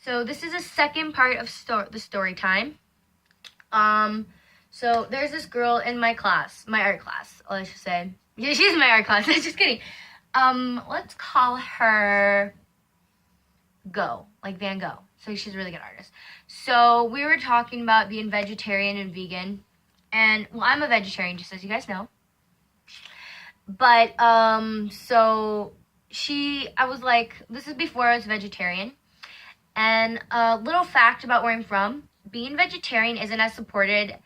So this is the second part of the story time. So there's this girl in my class, my art class, I should say. Yeah, she's in my art class. Just kidding. Let's call her Go, like Van Gogh. So she's a really good artist. So we were talking about being vegetarian and vegan. And, well, I'm a vegetarian, just as you guys know. But, so I was like, this is before I was vegetarian. And a little fact about where I'm from, being vegetarian isn't as supported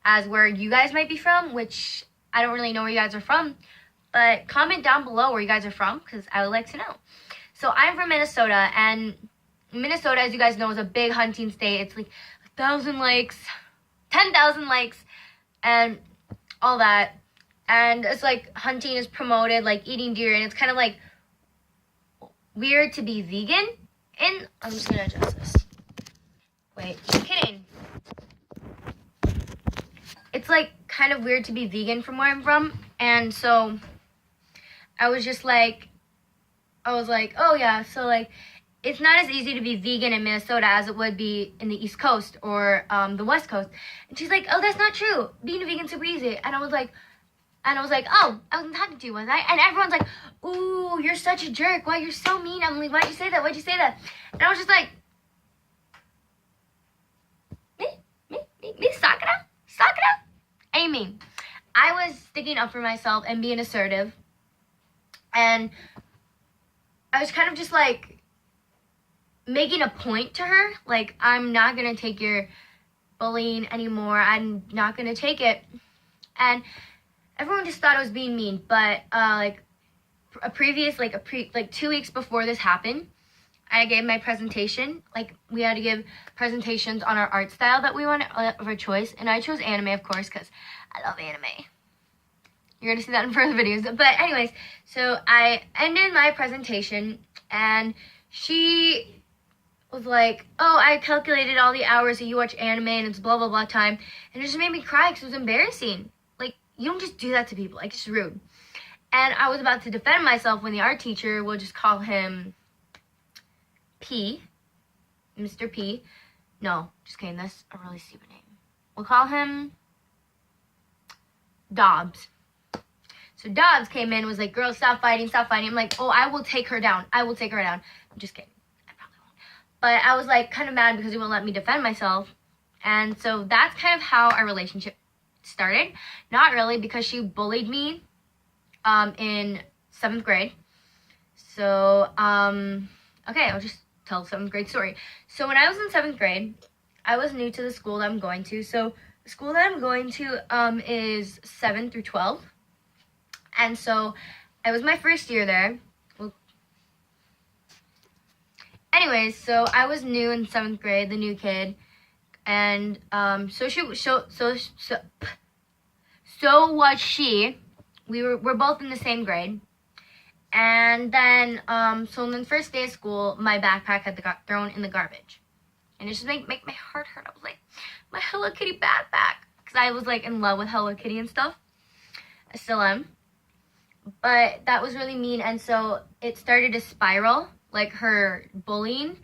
as where you guys might be from, which I don't really know where you guys are from. But comment down below where you guys are from, because I would like to know. So I'm from Minnesota, and Minnesota, as you guys know, is a big hunting state. It's like 1,000 lakes, 10,000 lakes, and all that. And it's like hunting is promoted, like eating deer, and it's kind of like weird to be vegan. And I'm just gonna adjust this. Wait, just kidding. It's like kind of weird to be vegan from where I'm from, and so I was like, oh yeah, so like it's not as easy to be vegan in Minnesota as it would be in the East Coast or the West Coast. And she's like, oh, that's not true. Being a vegan's super easy. And I was like, oh, I wasn't talking to you, was I? And everyone's like, ooh, you're such a jerk. Wow, you're so mean, Emily. Why'd you say that? Why'd you say that? And I was just like, me, Sakura? I mean, I was sticking up for myself and being assertive. And I was kind of just like making a point to her. Like, I'm not going to take your bullying anymore. I'm not going to take it. And everyone just thought I was being mean. But, like 2 weeks before this happened, I gave my presentation. Like, we had to give presentations on our art style that we wanted of our choice. And I chose anime, of course, because I love anime. You're going to see that in further videos. But anyways, so I ended my presentation, and she was like, oh, I calculated all the hours that you watch anime, and it's blah, blah, blah time. And it just made me cry because it was embarrassing. Like, you don't just do that to people. Like, it's rude. And I was about to defend myself when the art teacher, we'll just call him P, Mr. P. No, just kidding. That's a really stupid name. We'll call him Dobbs. So Dobbs came in and was like, girls, stop fighting. I'm like, oh, I will take her down. I'm just kidding. I probably won't. But I was like kind of mad because he won't let me defend myself. And so that's kind of how our relationship started. Not really, because she bullied me in 7th grade. So, okay, I'll just tell the 7th grade story. So when I was in 7th grade, I was new to the school that I'm going to. So the school that I'm going to is 7 through 12. And so it was my first year there. Well, anyways, so I was new in 7th grade, the new kid. And so was she. We're both in the same grade. And then, so on the first day of school, my backpack had got thrown in the garbage. And it just make my heart hurt. I was like, my Hello Kitty backpack. Because I was like in love with Hello Kitty and stuff. I still am. But that was really mean. And so it started to spiral. Like, her bullying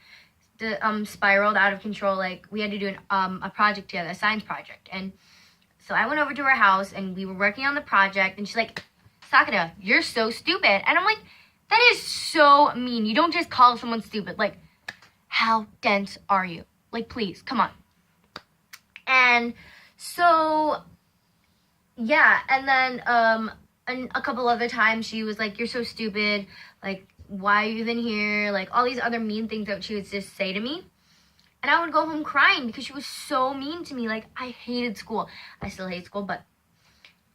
spiraled out of control. Like, we had to do a project together, a science project. And so I went over to her house, and we were working on the project. And she's like, Sakura, you're so stupid. And I'm like, that is so mean. You don't just call someone stupid. Like, how dense are you? Like, please, come on. And so, yeah. And then and a couple other times she was like, you're so stupid. Like, why are you even here? Like, all these other mean things that she would just say to me. And I would go home crying because she was so mean to me. Like, I hated school. I still hate school, but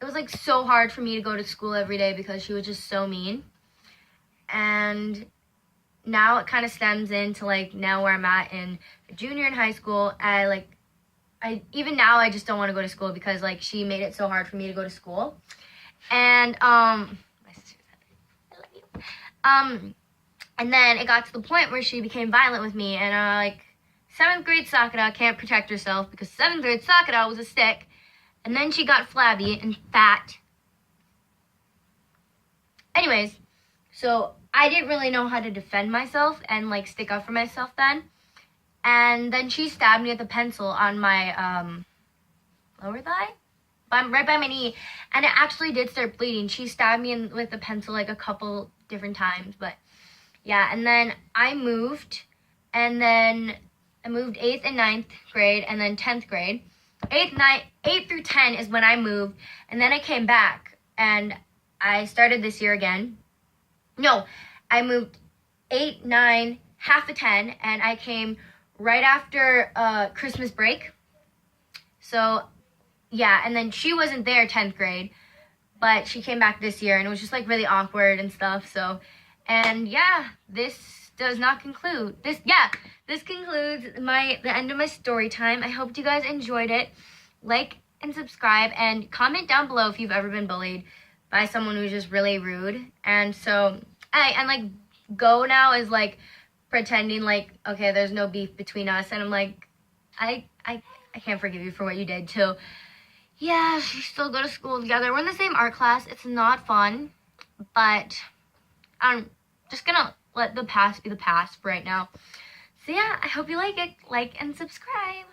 it was like so hard for me to go to school every day because she was just so mean. And now it kind of stems into like now where I'm at in junior in high school. Even now I just don't want to go to school because like she made it so hard for me to go to school. And my sister said, I love you. And then it got to the point where she became violent with me, and like 7th grade Sakura can't protect herself because 7th grade Sakura was a stick. And then she got flabby and fat. Anyways, so I didn't really know how to defend myself and like stick up for myself then. And then she stabbed me with a pencil on my lower thigh, right by my knee, and it actually did start bleeding. She stabbed me with a pencil like a couple different times, but yeah. And then I moved, and then I moved 8th and 9th grade, and then 10th grade. 8 through 10 is when I moved, and then I came back, and I started this year again. No, I moved 8, 9, half of 10, and I came right after Christmas break. So, yeah, and then she wasn't there 10th grade, but she came back this year, and it was just, like, really awkward and stuff, so, and, yeah, this does not conclude, this concludes the end of my story time. I hope you guys enjoyed it. Like and subscribe, and comment down below if you've ever been bullied by someone who's just really rude. And so, and, like, Go now is, like, pretending, like, okay, there's no beef between us, and I'm like, I can't forgive you for what you did, too. Yeah, we still go to school together. We're in the same art class. It's not fun, but I'm just gonna let the past be the past for right now. So yeah, I hope you like it. Like and subscribe.